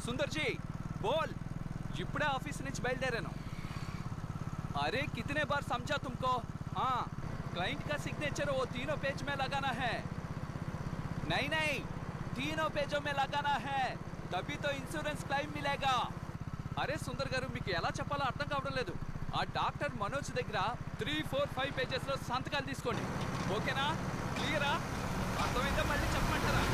सुंदर जी बोल इपड़े ऑफिस నుంచి బయలుదేరాను अरे कितने बार समझा तुमको हाँ क्लाइंट का सिग्नेचर वो तीनों पेज में लगाना है नहीं नहीं तीनों पेजों में लगाना है तभी तो इंश्योरेंस क्लेम मिलेगा अरे सुंदर गारू మీకు ఎలా చెప్పాలో అర్థం కావడం లేదు ఆ డాక్టర్ మనోజ్ దగ్గర 3 4 5 పేజెస్ లో సంతకాలు తీసుకోండి ఓకేనా క్లియరా అర్థమైందా మళ్ళీ చెప్పమంటారా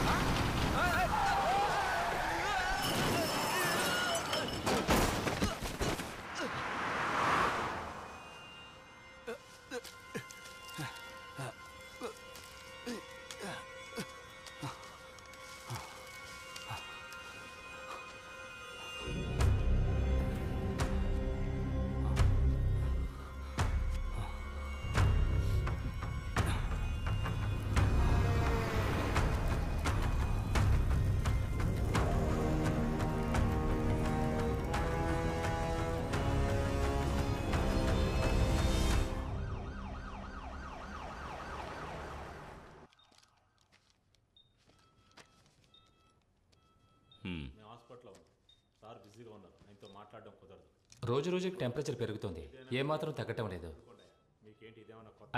రోజు రోజుకి టెంపరేచర్ పెరుగుతుంది ఏమాత్రం తగ్గటం లేదు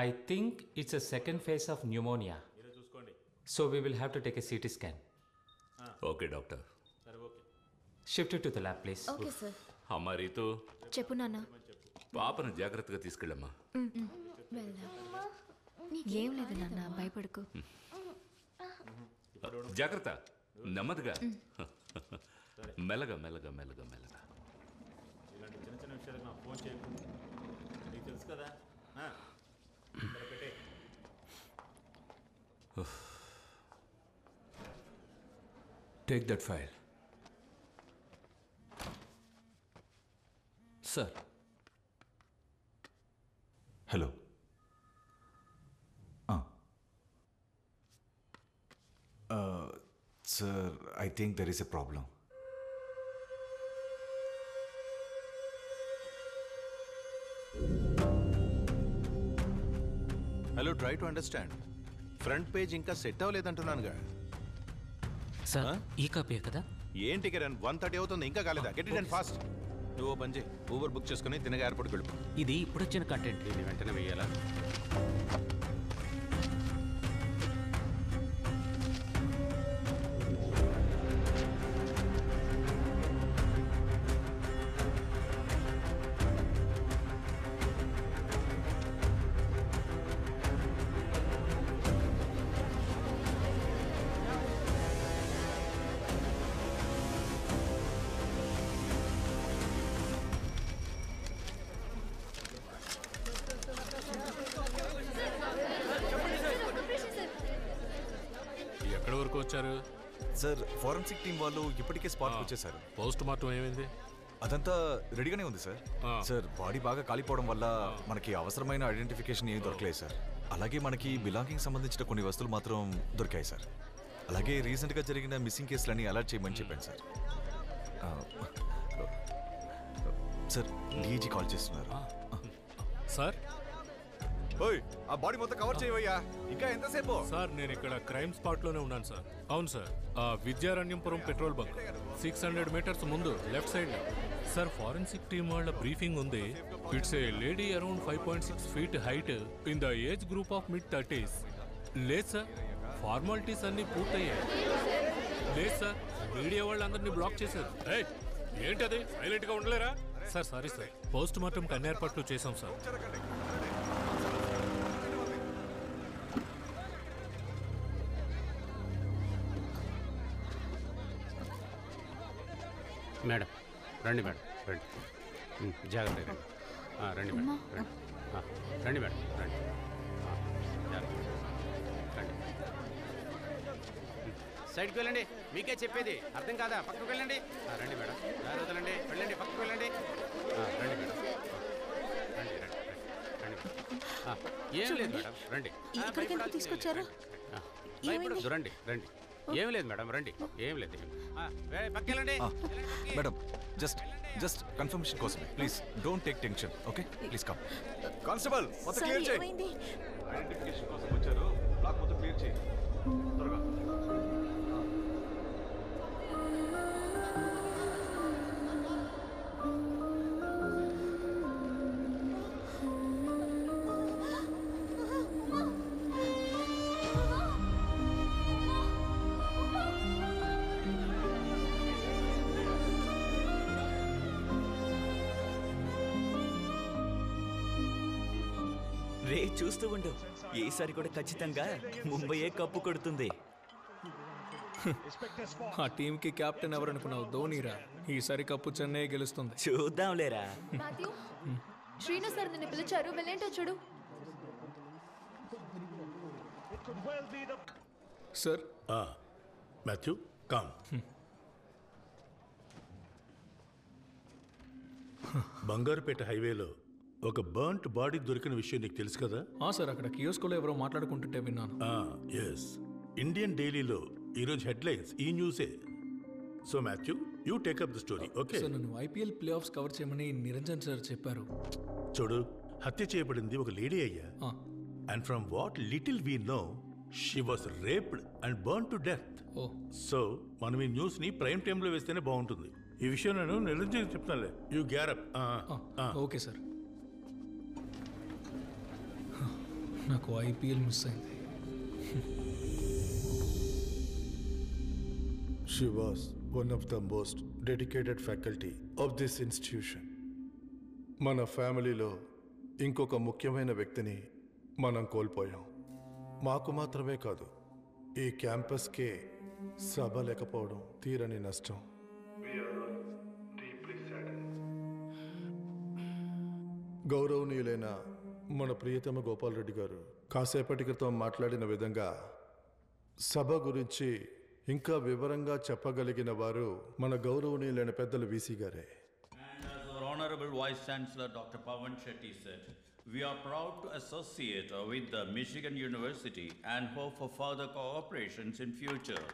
I think it's a second phase of pneumonia so we will have to take a CT scan okay doctor shift to the lab please okay sir అమ్మా రీతు చెప్పు నాన్న పాపను జాగ్రత్తగా తీసుకెళ్ళమ్మా ఏం లేదు నాన్న భయపడకు జాగ్రత్త నెమ్మదిగా మెల్లగా మెల్లగా మెల్లగా మెల్లగా ఇలాంటి చిన్న చిన్న విషయాలకు నాకు ఫోన్ చేయకు నీకు తెలుసు కదా పెట్టే Take that file. Sir. Hello. Sir, I think there is a problem. Hello, try to understand. Front page ఇంకా సెట్ అవ్వలేదంటున్నానుగా. సార్ ఈ కాపీ కదా ఏంటి కిరణ్ 1:30 అవుతుంది ఇంకా కాలేదా? Get it and fast. నువ్వు పని చేయి, ఊబర్ బుక్ చేసుకుని తినగా ఎయిర్పోర్ట్కి వెళ్ళిపో. ఇది ఇప్పుడు వచ్చిన కంటెంట్ దీన్ని వెంటనే వేయాలా? ఎక్కడి వరకు వచ్చారు సార్? ఫోరెన్సిక్ టీం వాళ్ళు ఇప్పటికే స్పాట్కి వచ్చేసారు. పోస్ట్ మార్టం ఏమైంది? అదంతా రెడీగానే ఉంది సార్. సార్ బాడీ బాగా కాలిపోవడం వల్ల మనకి అవసరమైన ఐడెంటిఫికేషన్ ఏం దొరకలేదు సార్. అలాగే మనకి బిలాంగింగ్ సంబంధించిన కొన్ని వస్తువులు మాత్రం దొరికాయి సార్. అలాగే రీసెంట్గా జరిగిన మిస్సింగ్ కేసులని అలర్ట్ చేయమని చెప్పాను సార్. సార్ డీజీ కాల్ చేస్తున్నారు. సార్ ఓయ్ ఆ బాడీ మొత్తం కవర్ చేయవయ్యా, ఇంకా ఎంతసేపు? సార్ నేను ఇక్కడ క్రైమ్ స్పాట్ లోనే ఉన్నాను సార్. అవును సార్, విద్యారణ్యంపురం పెట్రోల్ బంక్ 600 మీటర్స్ ముందు left side sir. Forensic team వాళ్ళ బ్రీఫింగ్ ఉంది. It's a lady around 5.6 feet height in the age group of mid-30s. లేదు సార్, ఫార్మాలిటీస్ అన్ని పూర్తయ్యాయి. లేదు సార్, మీడియా వాళ్ళందరినీ బ్లాక్ చేశారు. ఏంటది సైలెంట్ గా ఉండలేరా? Sir sorry sir, post mortem అన్ని ఏర్పాట్లు చేశాం సార్. మేడం రండి, మేడం రండి, జాగ్రత్తగా రండి, రండి మేడం రండి, రండి మేడం రండి, జాగ్రత్త రండి. సైడ్కి వెళ్ళండి, మీకే చెప్పేది అర్థం కాదా? పక్కకు వెళ్ళండి. రండి మేడం, జాగ్రత్తలండి, వెళ్ళండి, పక్కకు వెళ్ళండి. రండి మేడం, రండి రండి రండి మేడం. ఏం లేదు మేడం, రండి. తీసుకొచ్చారు రండి రండి, ఏం లేదు మేడం, రండి, ఏం లేదు. పక్కెళ్ళండి మేడం. జస్ట్ కన్ఫర్మేషన్ కోసం please don't take tension. Okay please come. Constable మొత్తం క్లియర్ చేయండి. ఐడెంటిఫికేషన్ కోసం వచ్చారు, బ్లాక్ మొత్తం క్లియర్ చేయండి త్వరగా. రే చూస్తూ ఉండు, ఈసారి కూడా ఖచ్చితంగా ముంబైయే కప్పు కొడుతుంది. ఆ టీంకి కెప్టెన్ ఎవరనుకున్నావు? ధోనీరా. ఈసారి కప్పు చెన్నై గెలుస్తుంది. చూద్దాంలేరా. మాథ్యూ, శ్రీను సార్ నిన్ను పిలిచారు, వెళ్ళేంటో చూడు. సార్. Matthew com. బంగారుపేట హైవేలో ఒక బర్న్ట్ బాడీ దొరికిన విషయం నీకు తెలుసు కదా? సార్, అక్కడ కియోస్కోలో ఎవరో మాట్లాడుకుంటుంటే విన్నాను. ఎస్, ఇండియన్ డైలీలో ఈరోజు హెడ్లైన్స్ ఈ న్యూసే. So Mathew, you take up the story. Okay sir, నన్ను ఐపీఎల్ ప్లే ఆఫ్స్ కవర్ చేయమని నిరంజన్ సార్ చెప్పారు. చూడు, హత్య చేయబడింది ఒక లేడీ అయ్యా. And from what little we know, she was raped and burn to death. So మనం ఈ న్యూస్ ని ప్రైమ్ టైమ్ లో వేస్తేనే బాగుంటుంది. ఈ విషయం నేను నిరంజన్ చెప్తానులే. You get up. Okay sir. నాకు ఐపీఎల్ మిస్ అయింది. She was one of the most dedicated faculty of this institution. మన ఫ్యామిలీలో ఇంకొక ముఖ్యమైన వ్యక్తిని మనం కోల్పోయాం. మాకు మాత్రమే కాదు, ఈ క్యాంపస్కే సభ లేకపోవడం తీరని నష్టం. గౌరవనీయులైన మన ప్రియతమ గోపాల్ రెడ్డి గారు కాసేపటి క్రితం మాట్లాడిన విధంగా సభ గురించి ఇంకా వివరంగా చెప్పగలిగిన వారు మన గౌరవనీయులైన పెద్దలు వీసీ గారే. Our Honorable Vice Chancellor Dr. Pawan Shetty said, we are proud to associate with the Michigan University and hope for further cooperations in future.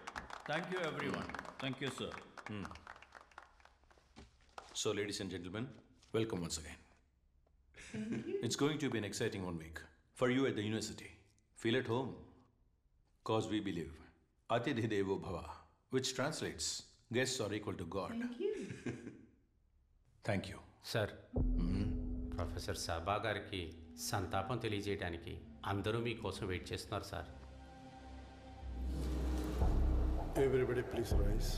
Thank you everyone. Thank you, sir. So, ladies and gentlemen, welcome once again. It's going to be an exciting 1 week for you at the university. Feel at home, cause we believe Atithi Devo Bhava, which translates guests are equal to God. Thank you. Sir, professor సభా గారికి సంతాపం తెలియజేయడానికి అందరూ మీకోసం wait చేస్తున్నారు sir. Everybody please rise.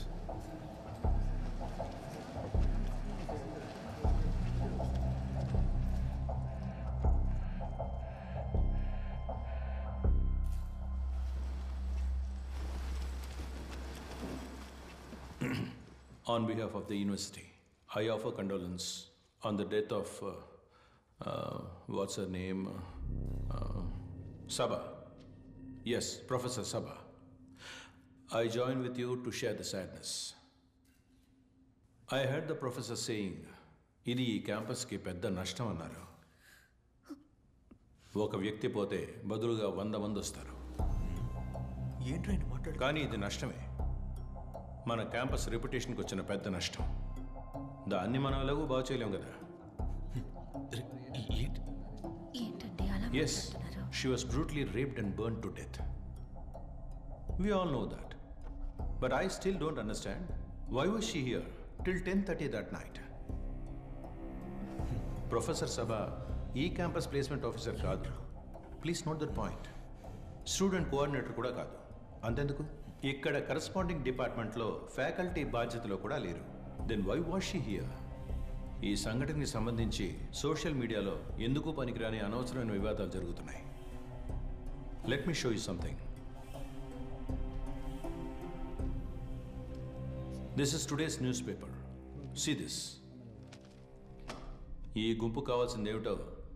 On behalf of the university, I offer condolence on the death of, what's her name? Sabha. Yes, Professor Sabha. I join with you to share the sadness. I heard the professor saying, ఇది ఈ క్యాంపస్కి పెద్ద నష్టం అన్నారు. ఒక వ్యక్తి పోతే బదులుగా 100 మంది వస్తారు. కానీ ఇది నష్టమే. మన క్యాంపస్ రెప్యుటేషన్కి వచ్చిన పెద్ద నష్టం. దాన్ని మనం ఎలాగూ బాగు చేయలేం కదా. Yes, she was brutally raped and burn to death. We all know that. But I still don't understand why was she here till 10:30 that night. Professor Sabha, ఈ క్యాంపస్ ప్లేస్మెంట్ ఆఫీసర్ కాదు. Please note that point. Student coordinator కూడా కాదు. అంతెందుకు, ఇక్కడ corresponding డిపార్ట్మెంట్లో faculty బాధ్యతలో కూడా లేరు. Then why was she here? ఈ సంఘటనకి సంబంధించి సోషల్ మీడియాలో ఎందుకు పనికిరాని అనవసరమైన వివాదాలు జరుగుతున్నాయి. Let me show you something. This is today's news paper. See this. ఈ గుంపు కావాల్సింది ఏమిటో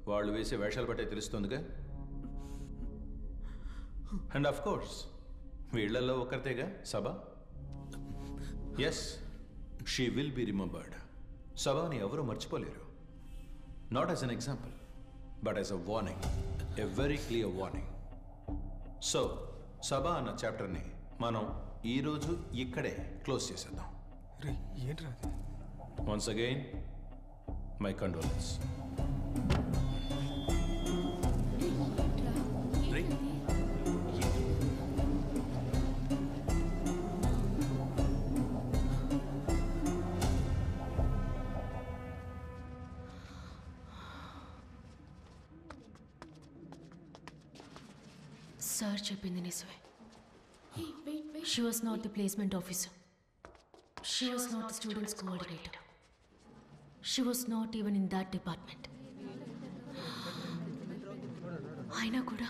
వాళ్ళు వేసే వేషాలు బట్టే తెలుస్తుందిగా. అండ్ ఆఫ్ కోర్స్ వీళ్లలో ఒకరితేగా Sabha. Yes, she will be remembered. సభని ఎవరూ మర్చిపోలేరు. Not as an example, but as a warning, a very clear warning. So Sabha అన్న చాప్టర్ని మనం ఈరోజు ఇక్కడే క్లోజ్ చేసేద్దాం. Once again my condolence. Sir చెప్పింది నిజమే. She was not the placement officer. She was not the students coordinator. She was not even in that department. అయినా కూడా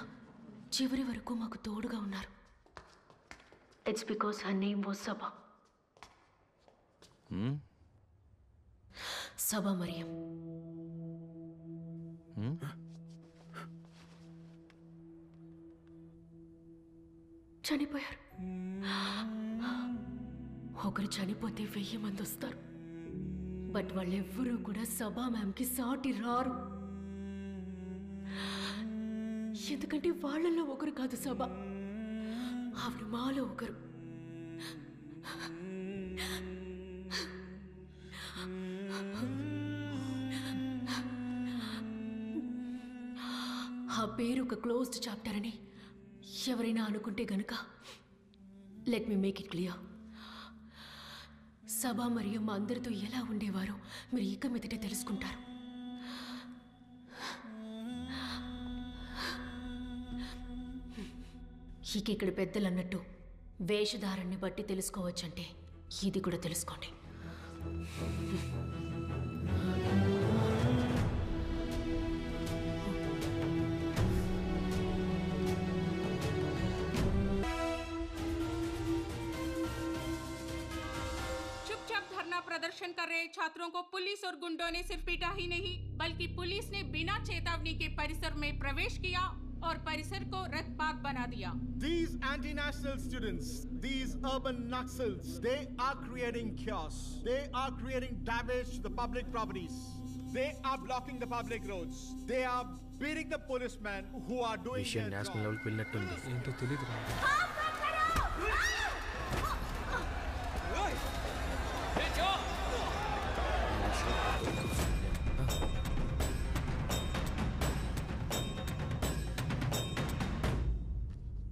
చివరి వరకు మాకు తోడుగా ఉన్నారు. It's because her name was Saba. Saba Mariam. చనిపోయారు. ఒకరు చనిపోతే 1000 మంది వస్తారు. బట్ వాళ్ళెవ్వరూ కూడా సబా మ్యామ్కి సాటి రారు. ఎందుకంటే వాళ్ళల్లో ఒకరు కాదు సబా, ఆవిడ మాలో ఒకరు. ఆ పేరు ఒక క్లోజ్డ్ చాప్టర్ అని ఎవరైనా అనుకుంటే గనుక let me make it clear. సభ మరియు మా అందరితో ఎలా ఉండేవారో మీరు ఇక మీదటే తెలుసుకుంటారు. ఇక ఇక్కడ పెద్దలు అన్నట్టు వేషధారాన్ని బట్టి తెలుసుకోవచ్చంటే ఇది కూడా తెలుసుకోండి. प्रदर्शन कर रहे छात्रों को पुलिस और गुंडों ने सिर्फ पीटा ही नहीं बल्कि पुलिस ने बिना चेतावनी के परिसर में प्रवेश किया और परिसर को रक्तपात बना दिया. These anti-national students, these urban Naxals, they are creating chaos. They are creating damage to the public properties. They are blocking the public roads. They are beating the policemen who are doing their job. National లెవెల్కి వెళ్ళినట్టుంది. ఏంటో తెలియదు.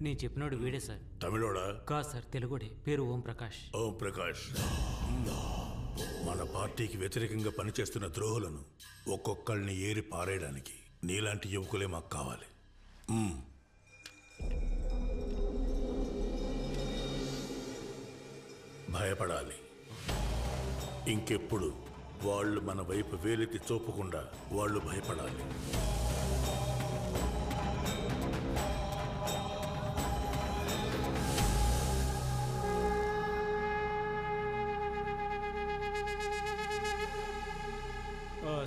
నేను చెప్పినోడు వీడే sir. తమిళోడా? కాదు sir, తెలుగుడే. పేరు ఓం ప్రకాష్. ఓం ప్రకాష్. మన పార్టీకి వ్యతిరేకంగా పనిచేస్తున్న ద్రోహులను ఒక్కొక్కళ్ళని ఏరి పారేయడానికి నీలాంటి యువకులే మాకు కావాలి. భయపడాలి. ఇంకెప్పుడు వాళ్ళు మన వైపు వేలెత్తి చూపకుండా వాళ్ళు భయపడాలి.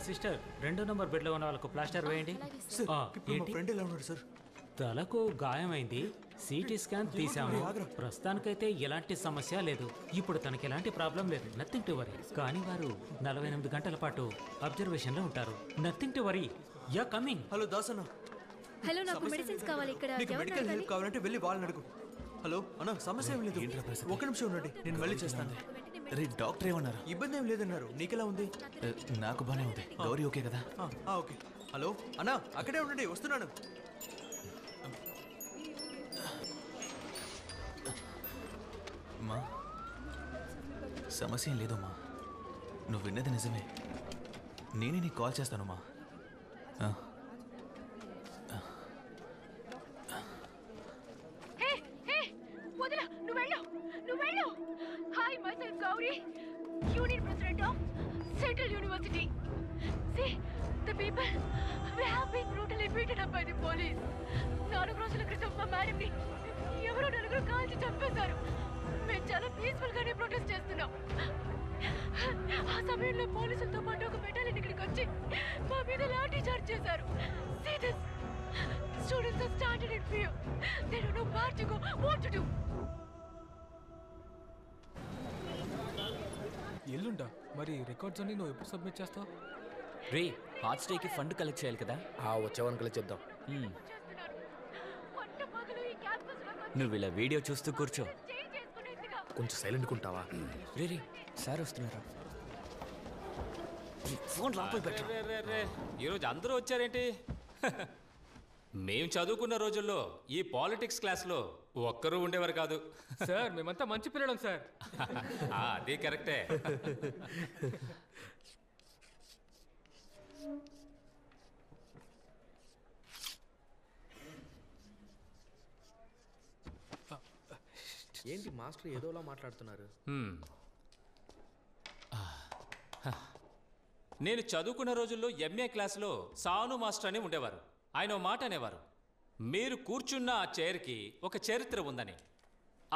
సిస్టర్, 2 నంబర్ బెడ్లో ఉన్న వాళ్ళకు ప్లాస్టర్ వేయండి. ఫ్రెండ్ ఎలా ఉన్నాడు సార్? తలకు గాయమైంది. సిటీ స్కాన్ తీసాము. ప్రస్తుతానికైతే ఎలాంటి సమస్య లేదు. ఇప్పుడు తనకి ఎలాంటి ప్రాబ్లం లేదు. Nothing to worry. కానీ వారు 48 గంటల పాటు అబ్జర్వేషన్ లో ఉంటారు. Nothing to worry. Yeah coming. Hello Das అన్న. హలో, నాకు మెడిసిన్స్ కావాలి. ఇక్కడ నీకు మెడికల్ హెల్ప్ కావాలంటే వెళ్ళి వాళ్ళని అడుగు. హలో అన్న, సమస్య ఏం లేదు. ఒక నిమిషం ఉండండి, నేను మళ్ళీ చేస్తాను. రే, డాక్టర్ ఏమన్నారు? ఇబ్బంది ఏం లేదన్నారు. నీకెలా ఉంది? నాకు బానే ఉంది. గౌరీ ఓకే కదా? ఓకే. హలో అన్న, అక్కడే ఉండండి, వస్తున్నాను. అమ్మా, సమస్య ఏం లేదమ్మా. నువ్వు విన్నది నిజమే. నేనే నీకు కాల్ చేస్తానమ్మా. Hi, myself Gauri, Union President of Central University. See, the people, we have been brutally beaten up by the police. 4 రోజుల క్రితం మా మేడంని ఎవరో 4 కాల్చి చంపేశారు. మేము చాలా పీస్ఫుల్ గానే ప్రొటెస్ట్ చేస్తున్నాం. ఆ సమయంలో పోలీసులతో పాటు ఒక బెటాలియన్ ఇక్కడికి వచ్చి మా మీద లాఠీ చార్జ్ చేశారు. See this, students are started in fear. They don't know where to go, what to do. ఎల్లుండా మరి రికార్డ్స్ అన్ని నువ్వు ఎప్పుడు సబ్మిట్ చేస్తావు? రే, హార్ట్ స్టేకి ఫండ్ కలెక్ట్ చేయాలి కదా? వచ్చేవాన్ని కలెక్ట్ చేద్దాం. నువ్వు ఇలా వీడియో చూస్తూ కూర్చో. కొంచెం సైలెంట్ ఉంటావా? రే రే, సార్ వస్తున్నారా? ఫోన్ లోపల పెట్టు. ఈరోజు అందరూ వచ్చారేంటి? మేం చదువుకున్న రోజుల్లో ఈ పాలిటిక్స్ క్లాస్లో ఒక్కరూ ఉండేవారు కాదు సార్. మేమంతా మంచి పిల్లలం సార్. అది కరెక్టే. ఏంటి మాస్టర్ ఏదోలా మాట్లాడుతున్నారు? నేను చదువుకున్న రోజుల్లో ఎంఏ క్లాస్లో సాను మాస్టర్ అని ఉండేవారు. ఆయన ఓ మాట అనేవారు, మీరు కూర్చున్న ఆ చైర్కి ఒక చరిత్ర ఉందని.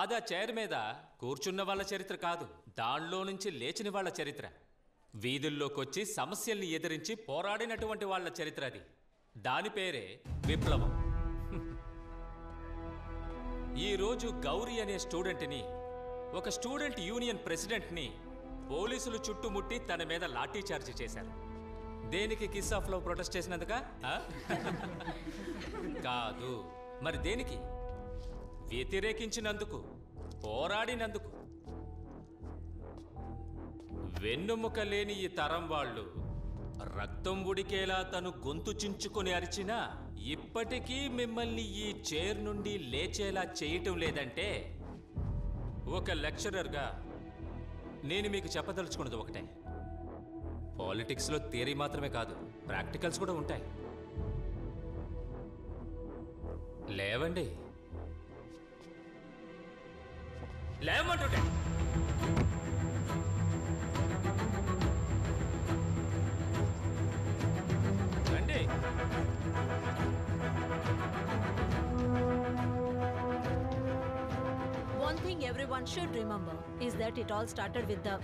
అది ఆ చైర్ మీద కూర్చున్న వాళ్ళ చరిత్ర కాదు, దానిలో నుంచి లేచిన వాళ్ళ చరిత్ర. వీధుల్లోకి వచ్చి సమస్యల్ని ఎదిరించి పోరాడినటువంటి వాళ్ళ చరిత్ర అది. దాని పేరే విప్లవం. ఈరోజు గౌరీ అనే స్టూడెంట్ని, ఒక స్టూడెంట్ యూనియన్ ప్రెసిడెంట్ని పోలీసులు చుట్టుముట్టి తన మీద లాఠీ చార్జ్ చేశారు. దేనికి? కిస్ ఆఫ్ లవ్ ప్రొటెస్ట్ చేసినందుక? కాదు. మరి దేనికి? వ్యతిరేకించినందుకు, పోరాడినందుకు. వెన్నుముక లేని ఈ తరం వాళ్ళు రక్తం ఉడికేలా తను గొంతు చించుకొని అరిచినా ఇప్పటికీ మిమ్మల్ని ఈ చైర్ నుండి లేచేలా చేయటం లేదంటే, ఒక లెక్చరర్గా నేను మీకు చెప్పదలుచుకున్నది ఒకటే, పాలిటిక్స్లో థియరీ మాత్రమే కాదు, ప్రాక్టికల్స్ కూడా ఉంటాయి. లేవండి, లేవమంటుంటే. రండి. One thing everyone should remember is that it all started with the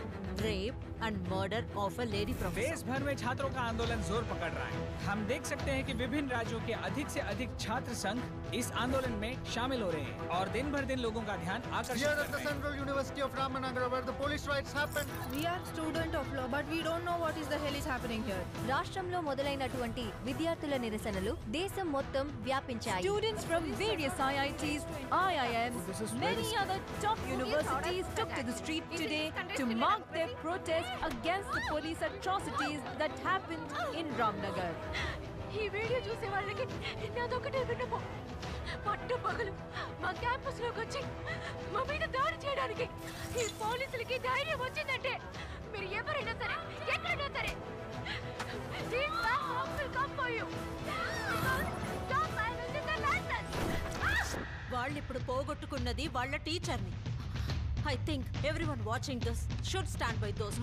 rape and murder of a lady professor. देश भर में छात्रों का आंदोलन जोर पकड़ रहा है। हम देख सकते हैं कि विभिन्न राज्यों के अधिक से अधिक छात्र संघ इस आंदोलन में शामिल हो रहे हैं और दिन भर दिन लोगों का ध्यान आकर्षित कर रहे हैं। Central University of Ramanagara, where the police riots happened. We are student of law, but we don't know what is the hell is happening here. రాష్ట్రంలో మొదలైనటువంటి విద్యార్థుల నిరసనలు దేశం మొత్తం వ్యాపించాయి. Students from various IITs, IIMs, many other top universities took to the street today to mark their protest against the police atrocities that happened in Ramnagar. ఈ video చూసే వాళ్ళకి నాదొకటే విన్నపో, పట్టు పగలు మా క్యాంపస్ లోకి వచ్చి మా మీద దాడి చేయడానికి ఈ పోలీసులకి ధైర్యం వచ్చిందంటే, మీరు ఎవరైనా సరే ఎక్కడైనా సరే, these bad cops will come for you. Stop violating the license. వాళ్ళు ఇప్పుడు పోగొట్టుకున్నది వాళ్ళ టీచర్ని. I think everyone watching this should stand by those.